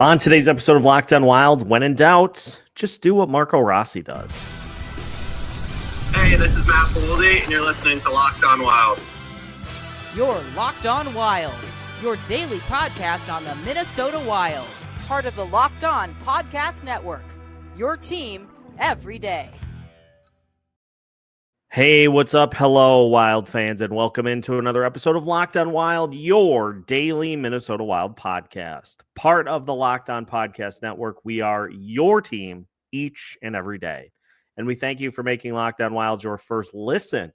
On today's episode of Locked On Wild, when in doubt, just do what Rossi does. Hey, this is Matt Boldy, and you're listening to Locked On Wild. You're Locked On Wild, your daily podcast on the Minnesota Wild. Part of the Locked On Podcast Network, your team every day. Hey, what's up? Hello, Wild fans, and welcome into another episode of Locked On Wild, your daily Minnesota Wild podcast. Part of the Locked On Podcast Network, we are your team each and every day. And we thank you for making Locked On Wild your first listen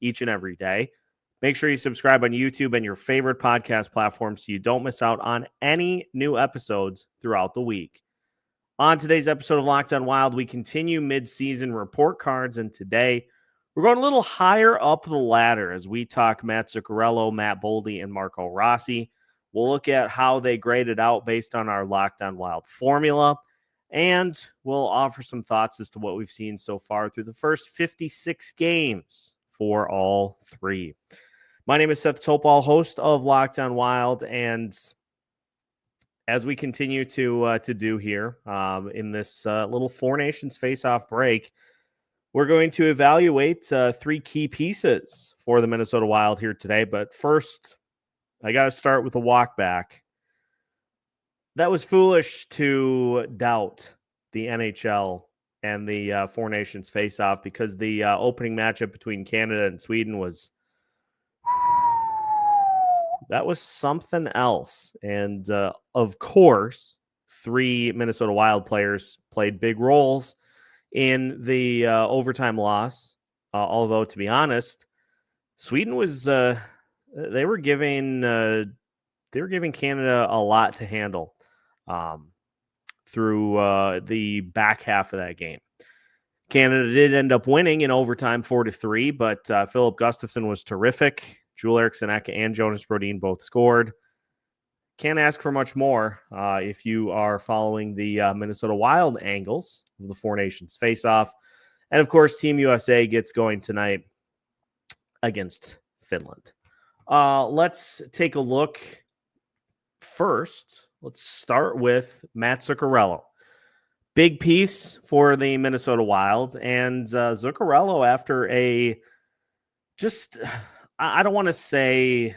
each and every day. Make sure you subscribe on YouTube and your favorite podcast platform so you don't miss out on any new episodes throughout the week. On today's episode of Locked On Wild, we continue mid-season report cards, and today we're going a little higher up the ladder as we talk Matt Zuccarello, Matt Boldy, and Marco Rossi. We'll look at how they graded out based on our Locked On Wild formula, and we'll offer some thoughts as to what we've seen so far through the first 56 games for all three. My name is Seth Toupal, host of Locked On Wild, and as we continue to do here in this little Four Nations Faceoff break, we're going to evaluate three key pieces for the Minnesota Wild here today. But first, I got to start with a walk back. That was foolish to doubt the NHL and the Four Nations Faceoff because the opening matchup between Canada and Sweden was something else. And of course, three Minnesota Wild players played big roles in the overtime loss, although to be honest, Sweden was they were giving Canada a lot to handle through the back half of that game. Canada did end up winning in overtime 4-3, but Philip Gustafsson was terrific. Joel Eriksson Ek and Jonas Brodin both scored. Can't ask for much more if you are following the Minnesota Wild angles of the Four Nations Faceoff. And, of course, Team USA gets going tonight against Finland. Let's take a look first. Let's start with Matt Zuccarello. Big piece for the Minnesota Wild. And Zuccarello, after I don't want to say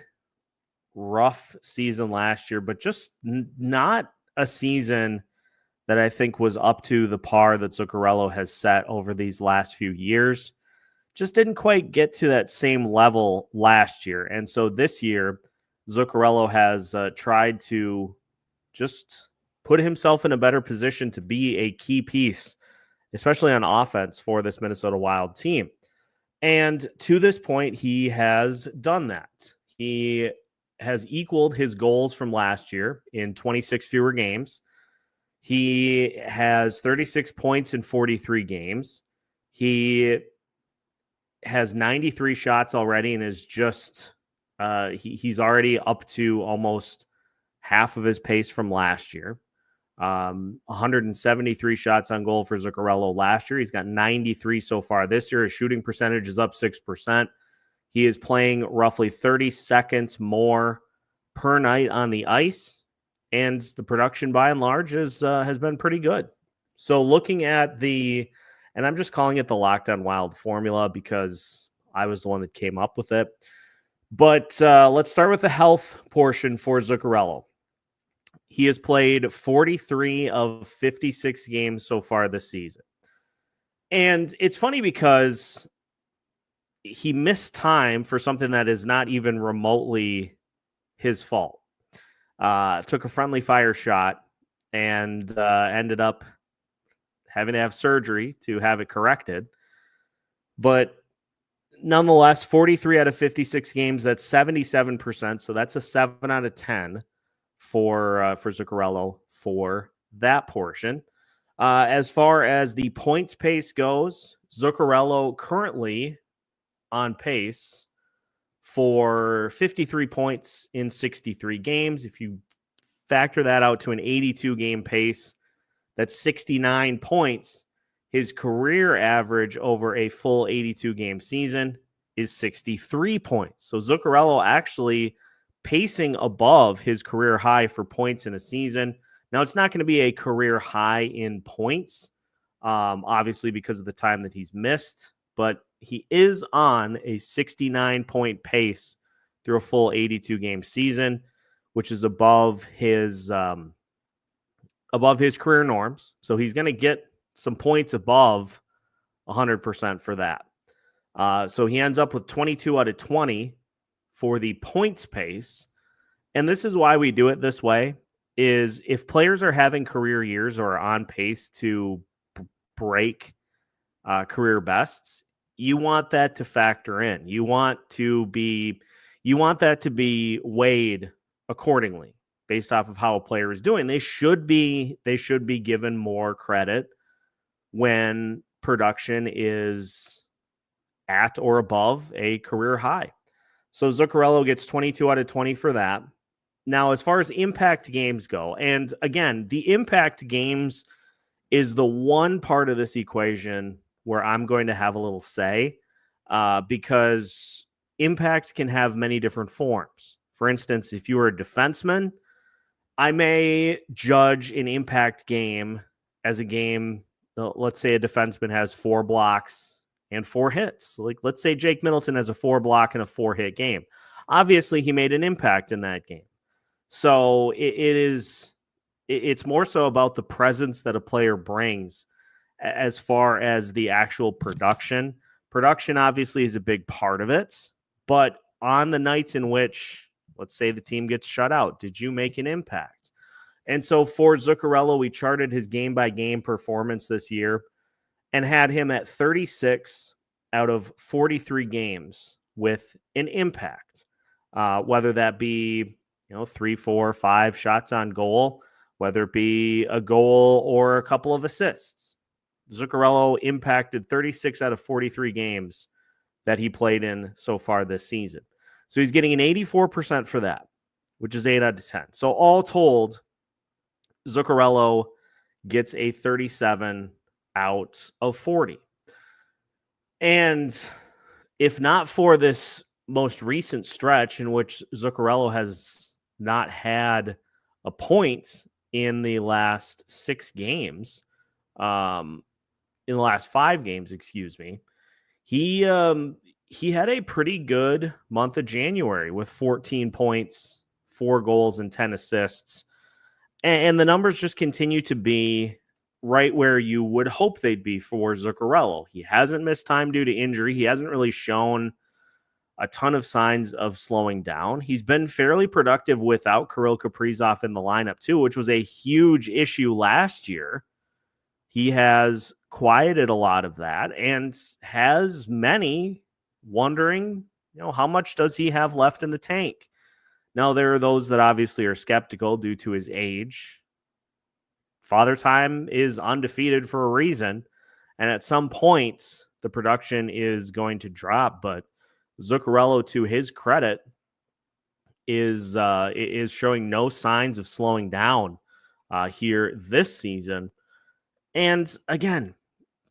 rough season last year, but just not a season that I think was up to the par that Zuccarello has set over these last few years. Just didn't quite get to that same level last year. And so this year, Zuccarello has tried to just put himself in a better position to be a key piece, especially on offense for this Minnesota Wild team. And to this point, he has done that. He has equaled his goals from last year in 26 fewer games. He has 36 points in 43 games. He has 93 shots already and is just he's already up to almost half of his pace from last year. 173 shots on goal for Zuccarello last year. He's got 93 so far this year. His shooting percentage is up 6%. He is playing roughly 30 seconds more per night on the ice, and the production by and large has been pretty good. So looking at and I'm just calling it the Locked On Wild formula because I was the one that came up with it. But let's start with the health portion for Zuccarello. He has played 43 of 56 games so far this season. And it's funny because he missed time for something that is not even remotely his fault. Took a friendly fire shot and ended up having to have surgery to have it corrected. But nonetheless, 43 out of 56 games, that's 77%. So that's a 7 out of 10 for Zuccarello for that portion. As far as the points pace goes, Zuccarello currently on pace for 53 points in 63 games. If you factor that out to an 82-game pace, that's 69 points. His career average over a full 82-game season is 63 points. So Zuccarello actually pacing above his career high for points in a season. Now, it's not going to be a career high in points, obviously because of the time that he's missed, but he is on a 69-point pace through a full 82-game season, which is above his career norms. So he's going to get some points above 100% for that. So he ends up with 22 out of 20 for the points pace. And this is why we do it this way, is if players are having career years or are on pace to break career bests, you want that to factor in. You want that to be weighed accordingly based off of how a player is doing. They should be given more credit when production is at or above a career high. So Zuccarello gets 22 out of 20 for that. Now, as far as impact games go, and again, the impact games is the one part of this equation where I'm going to have a little say, because impact can have many different forms. For instance, if you are a defenseman, I may judge an impact game as a game. Let's say a defenseman has 4 blocks and 4 hits. Like, let's say Jake Middleton has a 4 block and a 4 hit game. Obviously, he made an impact in that game. So it's more so about the presence that a player brings as far as the actual production. Production obviously is a big part of it, but on the nights in which, let's say the team gets shut out, did you make an impact? And so for Zuccarello, we charted his game-by-game performance this year and had him at 36 out of 43 games with an impact, whether that be 3, 4, 5 shots on goal, whether it be a goal or a couple of assists. Zuccarello impacted 36 out of 43 games that he played in so far this season. So he's getting an 84% for that, which is 8 out of 10. So all told, Zuccarello gets a 37 out of 40. And if not for this most recent stretch in which Zuccarello has not had a point in the last 6 games, in the last 5 games, excuse me, he had a pretty good month of January with 14 points, 4 goals, and 10 assists. And the numbers just continue to be right where you would hope they'd be for Zuccarello. He hasn't missed time due to injury. He hasn't really shown a ton of signs of slowing down. He's been fairly productive without Kirill Kaprizov in the lineup too, which was a huge issue last year. He has quieted a lot of that and has many wondering, how much does he have left in the tank? Now, there are those that obviously are skeptical due to his age. Father Time is undefeated for a reason, and at some point, the production is going to drop, but Zuccarello, to his credit, is showing no signs of slowing down here this season. And again,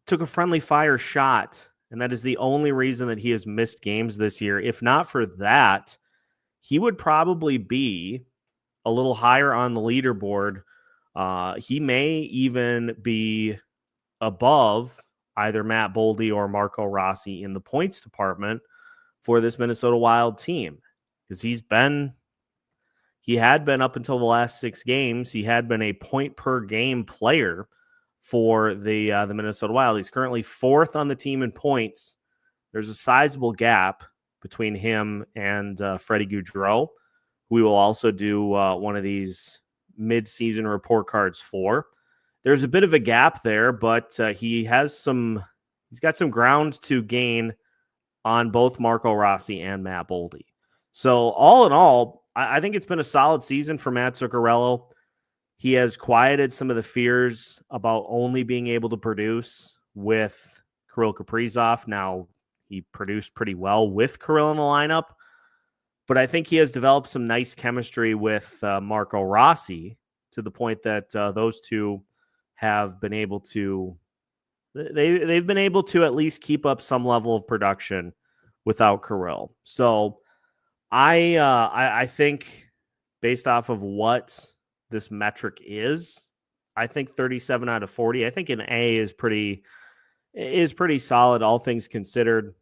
took a friendly fire shot, and that is the only reason that he has missed games this year. If not for that, he would probably be a little higher on the leaderboard. He may even be above either Matt Boldy or Marco Rossi in the points department for this Minnesota Wild team, because he had been up until the last 6 games. He had been a point per game player for the Minnesota Wild. He's currently 4th on the team in points. There's a sizable gap between him and Freddie Gaudreau, who we will also do one of these mid-season report cards for. There's a bit of a gap there, but he's got some ground to gain on both Marco Rossi and Matt Boldy. So all in all, I think it's been a solid season for Matt Zuccarello. He has quieted some of the fears about only being able to produce with Kirill Kaprizov. Now, he produced pretty well with Kirill in the lineup, but I think he has developed some nice chemistry with Marco Rossi to the point that those two have been able to they've been able to at least keep up some level of production without Kirill. So I think based off of what this metric is. I think 37 out of 40. I think an A is pretty solid, all things considered,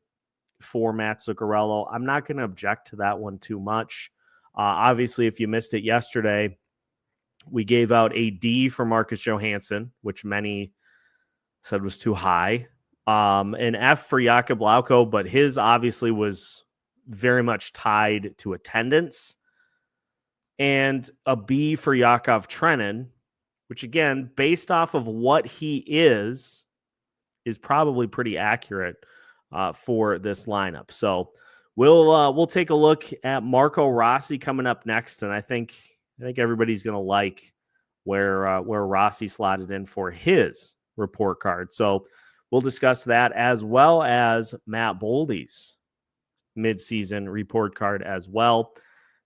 for Matt Zuccarello. I'm not going to object to that one too much. Obviously, if you missed it yesterday, we gave out a D for Marcus Johansson, which many said was too high. An F for Jakub Lauko, but his obviously was very much tied to attendance. And a B for Yakov Trenin, which again, based off of what he is probably pretty accurate for this lineup. So we'll take a look at Marco Rossi coming up next, and I think everybody's going to like where Rossi slotted in for his report card. So we'll discuss that, as well as Matt Boldy's midseason report card as well.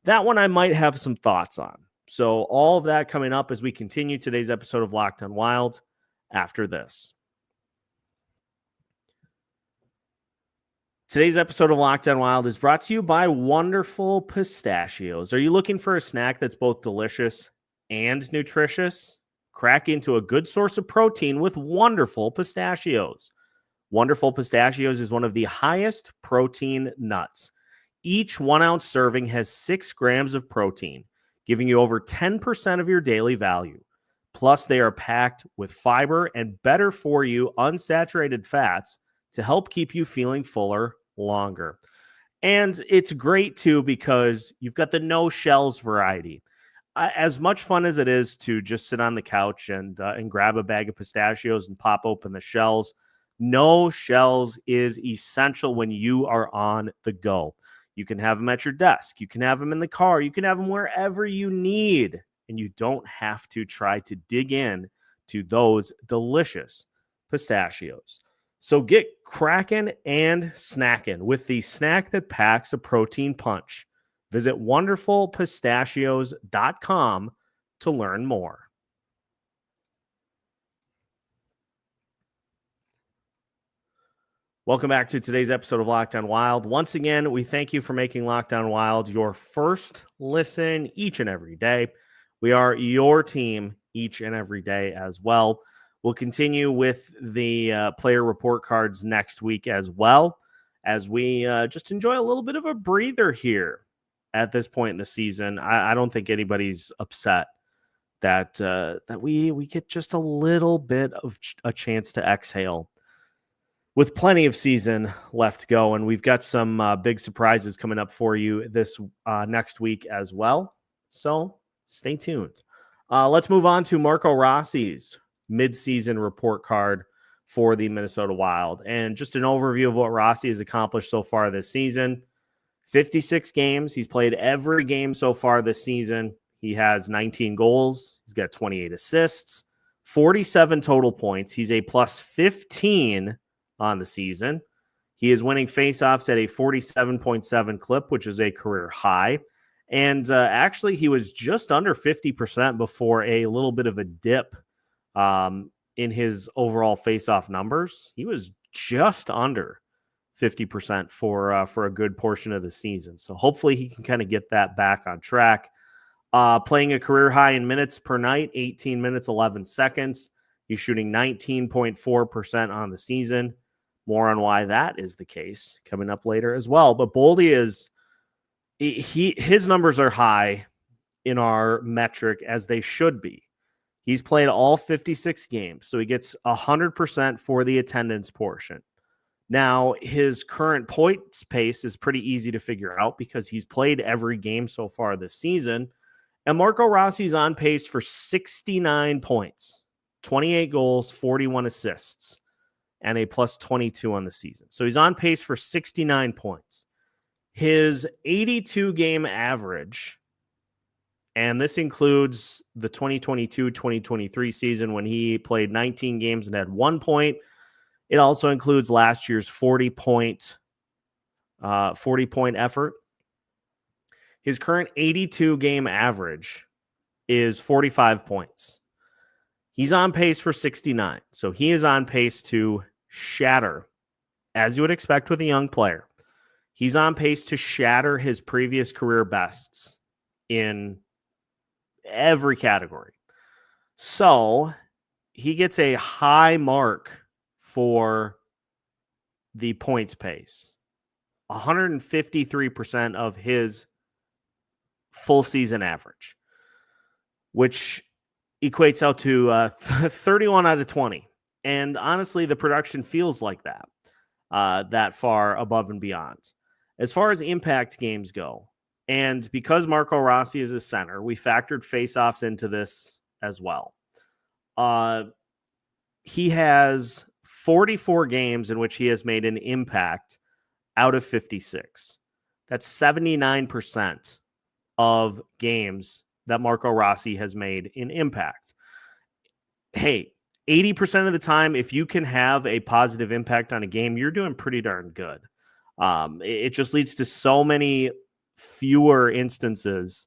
That one I might have some thoughts on. So all of that coming up as we continue today's episode of Locked on Wild after this. Today's episode of Locked on Wild is brought to you by Wonderful Pistachios. Are you looking for a snack that's both delicious and nutritious? Crack into a good source of protein with Wonderful Pistachios. Wonderful Pistachios is one of the highest protein nuts. Each 1 ounce serving has 6 grams of protein, giving you over 10% of your daily value. Plus, they are packed with fiber and better for you unsaturated fats to help keep you feeling fuller longer. And it's great too because you've got the no shells variety. As much fun as it is to just sit on the couch and grab a bag of pistachios and pop open the shells, no shells is essential when you are on the go. You can have them at your desk. You can have them in the car. You can have them wherever you need. And you don't have to try to dig in to those delicious pistachios. So get cracking and snacking with the snack that packs a protein punch. Visit wonderfulpistachios.com to learn more. Welcome back to today's episode of Locked on Wild. Once again, we thank you for making Locked on Wild your first listen each and every day. We are your team each and every day as well. We'll continue with the player report cards next week, as well as we just enjoy a little bit of a breather here at this point in the season. I don't think anybody's upset that we get just a little bit of a chance to exhale, with plenty of season left to go. And we've got some big surprises coming up for you this next week as well. So stay tuned. Let's move on to Marco Rossi's midseason report card for the Minnesota Wild. And just an overview of what Rossi has accomplished so far this season. 56 games. He's played every game so far this season. He has 19 goals. He's got 28 assists, 47 total points. He's a plus 15 on the season. He is winning faceoffs at a 47.7 clip, which is a career high. And actually, he was just under 50% before a little bit of a dip in his overall faceoff numbers. He was just under 50% for a good portion of the season. So hopefully he can kind of get that back on track. Playing a career high in minutes per night, 18 minutes, 11 seconds. He's shooting 19.4% on the season. More on why that is the case coming up later as well. But Boldy his numbers are high in our metric, as they should be. He's played all 56 games, so he gets 100% for the attendance portion. Now, his current points pace is pretty easy to figure out because he's played every game so far this season. And Marco Rossi's on pace for 69 points, 28 goals, 41 assists, and a plus 22 on the season. So he's on pace for 69 points. His 82-game average, and this includes the 2022-2023 season when he played 19 games and had 1 point. It also includes last year's 40-point effort. His current 82-game average is 45 points. He's on pace for 69. So he is on pace to shatter, as you would expect with a young player. He's on pace to shatter his previous career bests in every category. So he gets a high mark for the points pace. 153% of his full season average, which equates out to 31 out of 20. And honestly, the production feels like that, that far above and beyond. As far as impact games go, and because Marco Rossi is a center, we factored faceoffs into this as well. He has 44 games in which he has made an impact out of 56. That's 79% of games that Marco Rossi has made in impact. Hey, 80% of the time, if you can have a positive impact on a game, you're doing pretty darn good. It just leads to so many fewer instances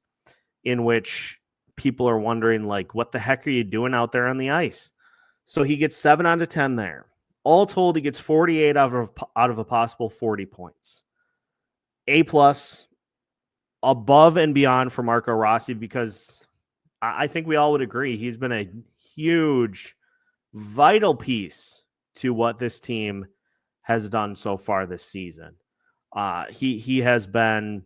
in which people are wondering, like, what the heck are you doing out there on the ice? So he gets 7 out of 10 there. All told, he gets 48 out of a possible 40 points. A+, above and beyond for Marco Rossi, because I think we all would agree he's been a huge, vital piece to what this team has done so far this season. He has been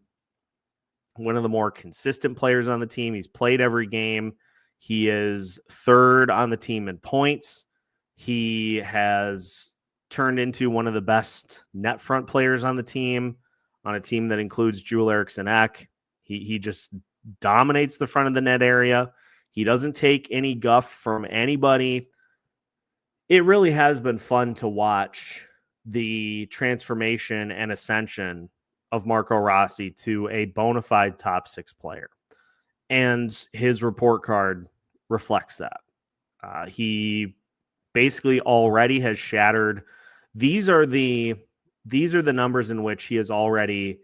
one of the more consistent players on the team. He's played every game. He is third on the team in points. He has turned into one of the best net front players on the team, on a team that includes Joel Eriksson-Ek. He just dominates the front of the net area. He doesn't take any guff from anybody. It really has been fun to watch the transformation and ascension of Marco Rossi to a bona fide top 6 player. And his report card reflects that. He basically already has shattered. These are the numbers in which he has already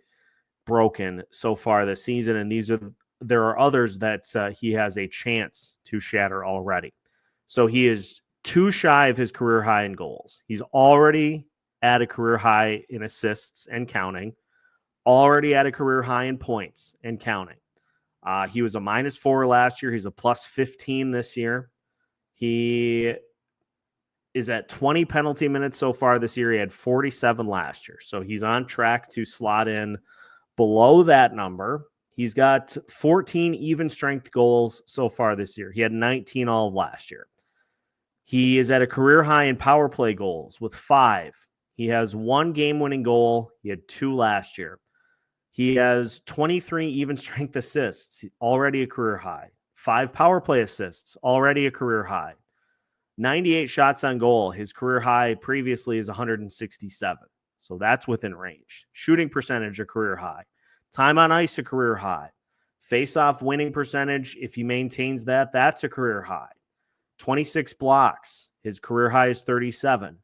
broken so far this season, and there are others that he has a chance to shatter already. So he is 2 shy of his career high in goals. He's already at a career high in assists and counting, already at a career high in points and counting. He was a -4 last year. He's a +15 this year. He is at 20 penalty minutes so far this year. He had 47 last year. So he's on track to slot in below that number. He's got 14 even strength goals so far this year. He had 19 all of last year. He is at a career high in power play goals with 5. He has 1 game-winning goal. He had 2 last year. He has 23 even strength assists, already a career high. 5 power play assists, already a career high. 98 shots on goal. His career high previously is 167. So that's within range. Shooting percentage, a career high. Time on ice, a career high. Face-off winning percentage, if he maintains that, that's a career high. 26 blocks. His career high is 37.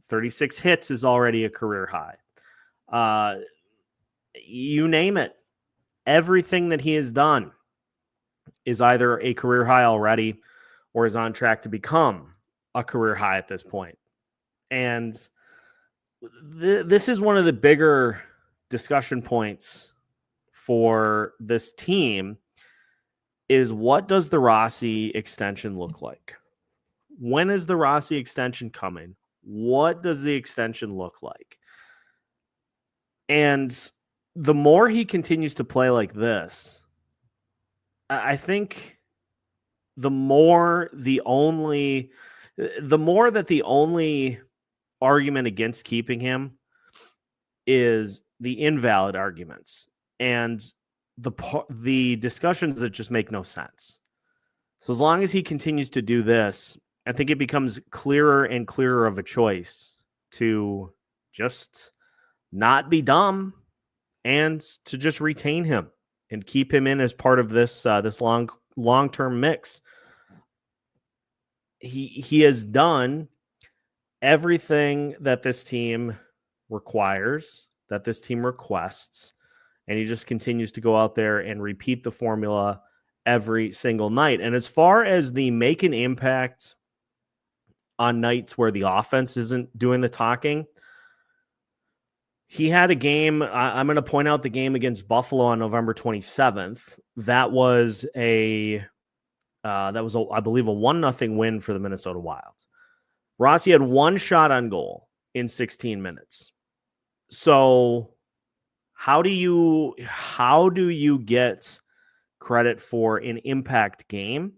36 hits is already a career high. You name it. Everything that he has done is either a career high already or is on track to become a career high at this point. And this is one of the bigger discussion points for this team, is what does the Rossi extension look like? When is the Rossi extension coming? What does the extension look like? And the more he continues to play like this, I think the more that the only argument against keeping him is the invalid arguments and the discussions that just make no sense. So as long as he continues to do this, I think it becomes clearer and clearer of a choice to just not be dumb and to just retain him and keep him in as part of this long-term mix. He has done everything that this team requires, that this team requests, and he just continues to go out there and repeat the formula every single night. And as far as the make an impact on nights where the offense isn't doing the talking, he had a game. I'm going to point out the game against Buffalo on November 27th. That was a That was, I believe, a 1-0 win for the Minnesota Wild. Rossi had 1 shot on goal in 16 minutes. So how do you get credit for an impact game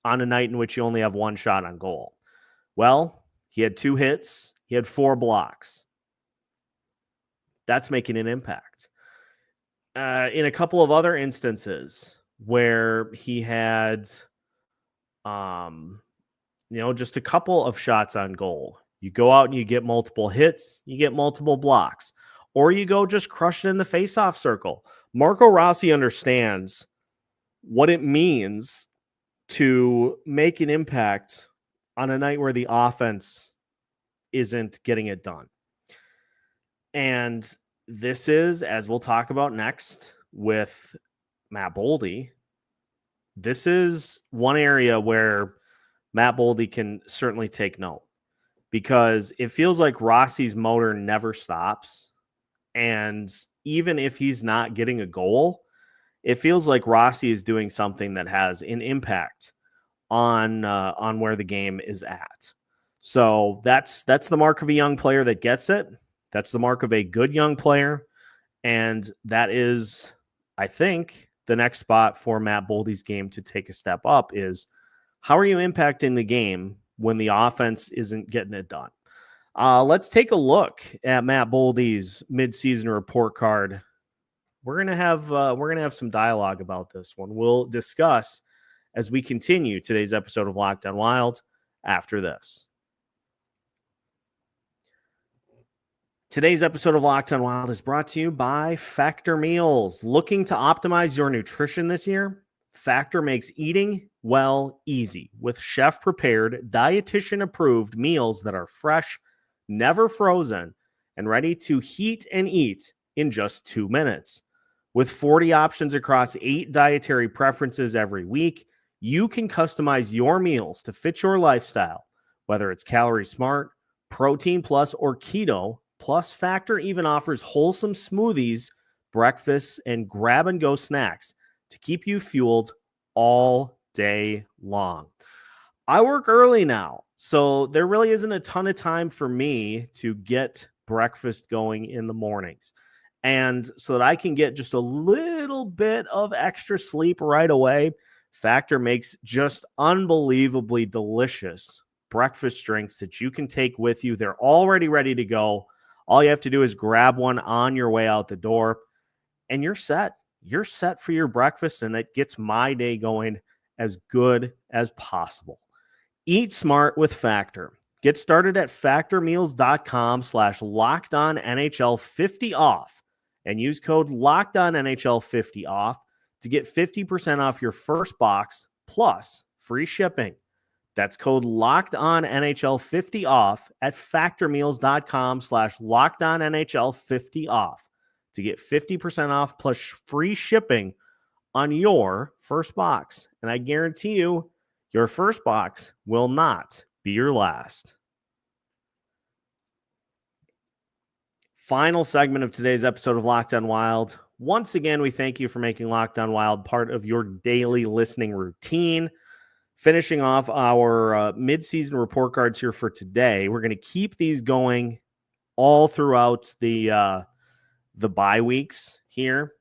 on a night in which you only have 1 shot on goal? Well, he had 2 hits. He had 4 blocks. That's making an impact. In a couple of other instances where he had, just a couple of shots on goal, you go out and you get multiple hits, you get multiple blocks, or you go just crush it in the faceoff circle. Marco Rossi understands what it means to make an impact on a night where the offense isn't getting it done. And this is, as we'll talk about next with Matt Boldy, this is one area where Matt Boldy can certainly take note, because it feels like Rossi's motor never stops. And even if he's not getting a goal, it feels like Rossi is doing something that has an impact on where the game is at. So that's the mark of a young player that gets it. That's the mark of a good young player. And that is, I think, the next spot for Matt Boldy's game to take a step up is, how are you impacting the game when the offense isn't getting it done? Let's take a look at Matt Boldy's midseason report card. We're gonna have some dialogue about this one. We'll discuss as we continue today's episode of Locked On Wild after this. Today's episode of Locked On Wild is brought to you by Factor Meals. Looking to optimize your nutrition this year? Factor makes eating well easy with chef-prepared, dietitian-approved meals that are fresh, never frozen, and ready to heat and eat in just 2 minutes. With 40 options across 8 dietary preferences every week, you can customize your meals to fit your lifestyle, whether it's calorie smart, protein plus, or keto. Plus, Factor even offers wholesome smoothies, breakfasts, and grab-and-go snacks to keep you fueled all day long. I work early now, so there really isn't a ton of time for me to get breakfast going in the mornings. And so that I can get just a little bit of extra sleep right away, Factor makes just unbelievably delicious breakfast drinks that you can take with you. They're already ready to go. All you have to do is grab one on your way out the door, and you're set. You're set for your breakfast, and it gets my day going as good as possible. Eat smart with Factor. Get started at factormeals.com/LockedOnNHL50 off and use code LockedOnNHL50 off to get 50% off your first box plus free shipping. That's code LockedOnNHL50 off at factormeals.com/LockedOnNHL50 off to get 50% off plus free shipping on your first box. And I guarantee you, your first box will not be your last. Final segment of today's episode of Locked On Wild. Once again, we thank you for making Locked On Wild part of your daily listening routine. Finishing off our midseason report cards here for today. We're going to keep these going all throughout the bye weeks here.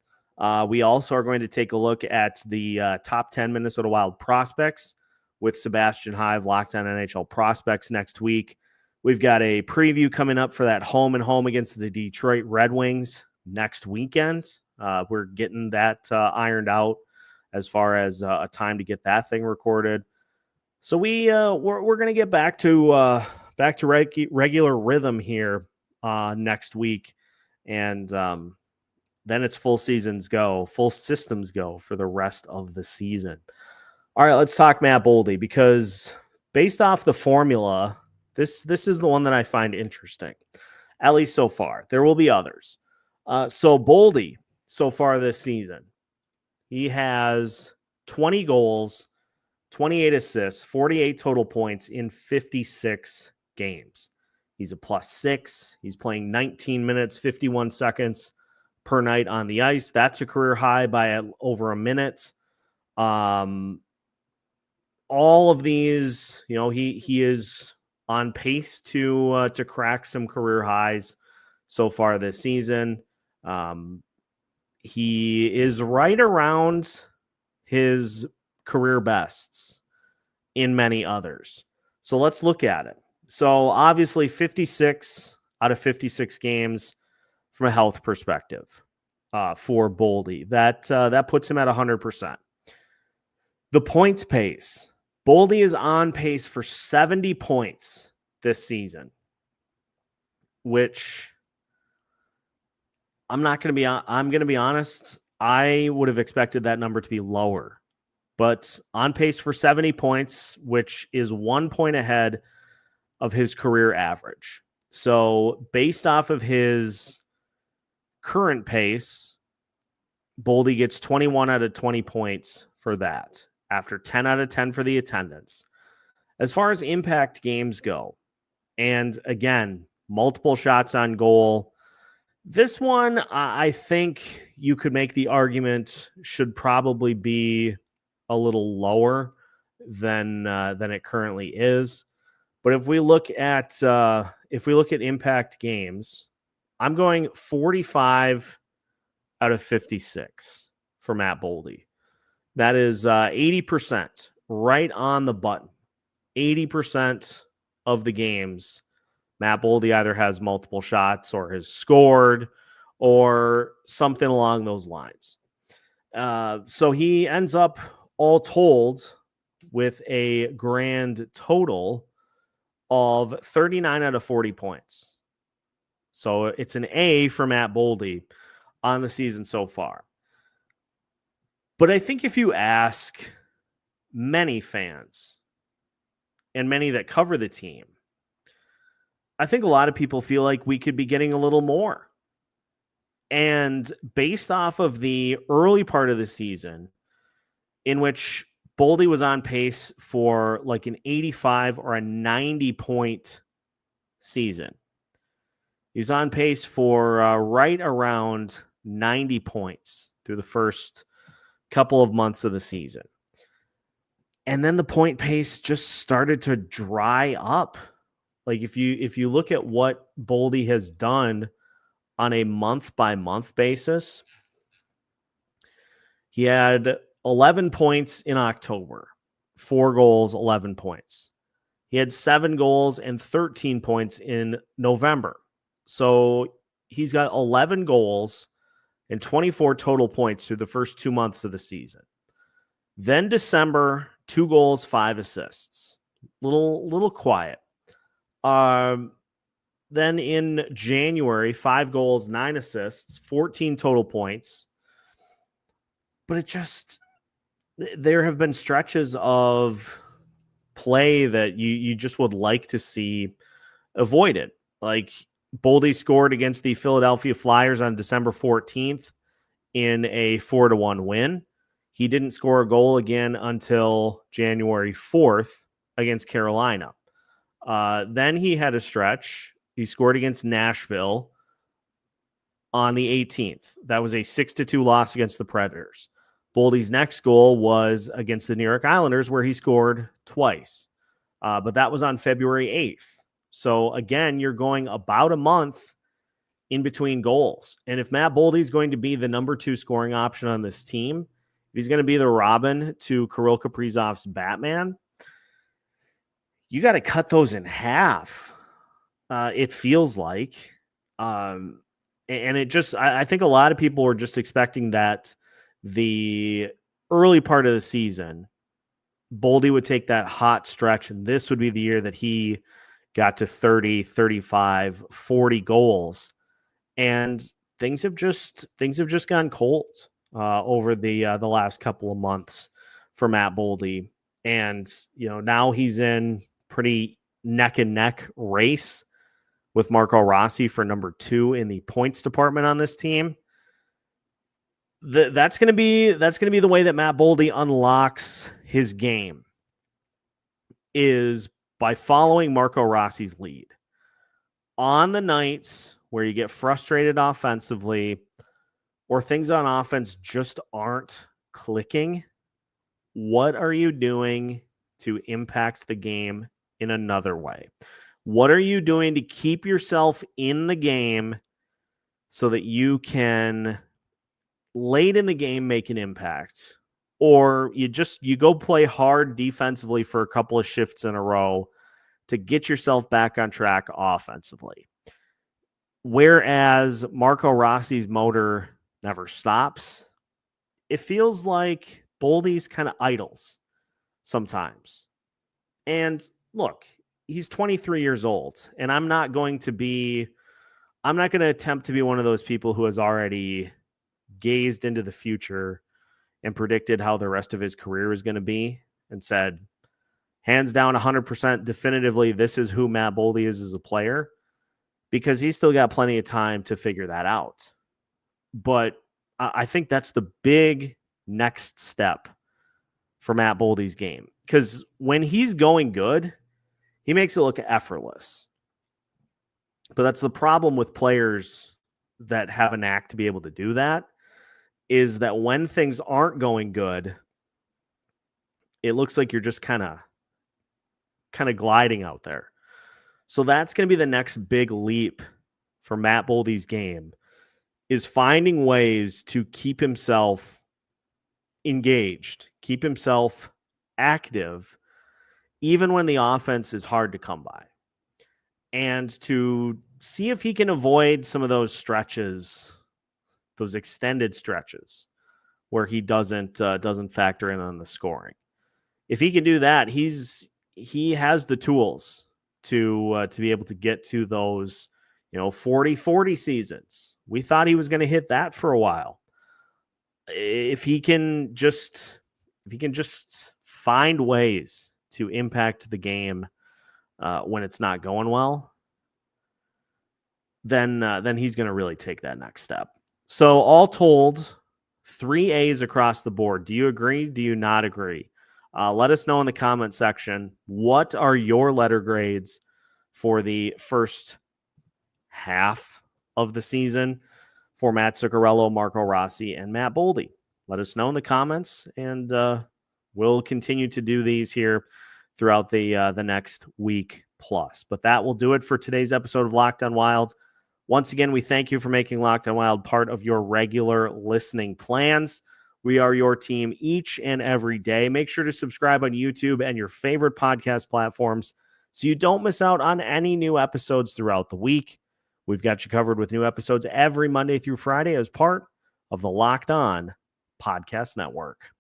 We also are going to take a look at the top 10 Minnesota Wild prospects with Sebastian Hive, Locked On NHL Prospects next week. We've got a preview coming up for that home and home against the Detroit Red Wings next weekend. We're getting that ironed out as far as a time to get that thing recorded. So we're going to get back to regular rhythm here next week, and then it's full systems go for the rest of the season. All right, let's talk Matt Boldy, because based off the formula, this is the one that I find interesting, at least so far. There will be others. So Boldy, so far this season, he has 20 goals, 28 assists, 48 total points in 56 games. He's a +6. He's playing 19 minutes, 51 seconds per night on the ice. That's a career high by over a minute. all of these, he is on pace to crack some career highs so far this season. He is right around his career bests in many others. So let's look at it. So obviously 56 out of 56 games from a health perspective for Boldy. That puts him at 100%. The points pace. Boldy is on pace for 70 points this season, which I'm going to be honest, I would have expected that number to be lower. But on pace for 70 points, which is 1 point ahead of his career average. So based off of his current pace, Boldy gets 21 out of 20 points for that, after 10 out of 10 for the attendance. As far as impact games go, and again, multiple shots on goal, this one, I think you could make the argument should probably be a little lower than it currently is. But if we look at impact games, I'm going 45 out of 56 for Matt Boldy. That is 80%, right on the button. 80% of the games, Matt Boldy either has multiple shots or has scored or something along those lines. So he ends up, all told, with a grand total of 39 out of 40 points. So it's an A for Matt Boldy on the season so far. But I think if you ask many fans and many that cover the team, I think a lot of people feel like we could be getting a little more. And based off of the early part of the season, in which Boldy was on pace for like an 85 or a 90 point season, he's on pace for right around 90 points through the first couple of months of the season. And then the point pace just started to dry up. Like if you look at what Boldy has done on a month-by-month basis, he had 11 points in October, 4 goals, 11 points. He had 7 goals and 13 points in November. So he's got 11 goals and 24 total points through the first 2 months of the season. Then December, 2 goals, 5 assists. Little quiet. Then in January, 5 goals, 9 assists, 14 total points. But there have been stretches of play that you just would like to see avoided. Like Boldy scored against the Philadelphia Flyers on December 14th in a 4-1 win. He didn't score a goal again until January 4th against Carolina. Then he had a stretch. He scored against Nashville on the 18th. That was a 6-2 loss against the Predators. Boldy's next goal was against the New York Islanders, where he scored twice. But that was on February 8th. So again, you're going about a month in between goals. And if Matt Boldy is going to be the number 2 scoring option on this team, if he's going to be the Robin to Kirill Kaprizov's Batman, you got to cut those in half. It feels like. And it just, I think a lot of people were just expecting that the early part of the season, Boldy would take that hot stretch, and this would be the year that he got to 30, 35, 40 goals. And things have just gone cold over the last couple of months for Matt Boldy. And, now he's in pretty neck and neck race with Rossi for number 2 in the points department on this team. That's going to be the way that Matt Boldy unlocks his game, is by following Marco Rossi's lead. On the nights where you get frustrated offensively or things on offense just aren't clicking, what are you doing to impact the game in another way? What are you doing to keep yourself in the game so that you can late in the game make an impact? Or you go play hard defensively for a couple of shifts in a row to get yourself back on track offensively. Whereas Marco Rossi's motor never stops, it feels like Boldy's kind of idles sometimes. And look, he's 23 years old, and I'm not going to attempt to be one of those people who has already gazed into the future and predicted how the rest of his career is going to be and said, hands down, 100% definitively, this is who Matt Boldy is as a player, because he's still got plenty of time to figure that out. But I think that's the big next step for Matt Boldy's game, because when he's going good, he makes it look effortless. But that's the problem with players that have a knack to be able to do that, is that when things aren't going good, it looks like you're just kind of gliding out there. So that's going to be the next big leap for Matt Boldy's game, is finding ways to keep himself engaged, keep himself active, even when the offense is hard to come by, and to see if he can avoid some of those stretches, those extended stretches where he doesn't factor in on the scoring. If he can do that, he has the tools to be able to get to those, 40-40 seasons. We thought he was going to hit that for a while. If he can just find ways to impact the game when it's not going well, then he's going to really take that next step. So all told, 3 A's across the board. Do you agree? Do you not agree? Let us know in the comment section. What are your letter grades for the first half of the season for Matt Zuccarello, Marco Rossi, and Matt Boldy? Let us know in the comments, and we'll continue to do these here throughout the next week plus. But that will do it for today's episode of Locked On Wild. Once again, we thank you for making Locked On Wild part of your regular listening plans. We are your team each and every day. Make sure to subscribe on YouTube and your favorite podcast platforms so you don't miss out on any new episodes throughout the week. We've got you covered with new episodes every Monday through Friday as part of the Locked On Podcast Network.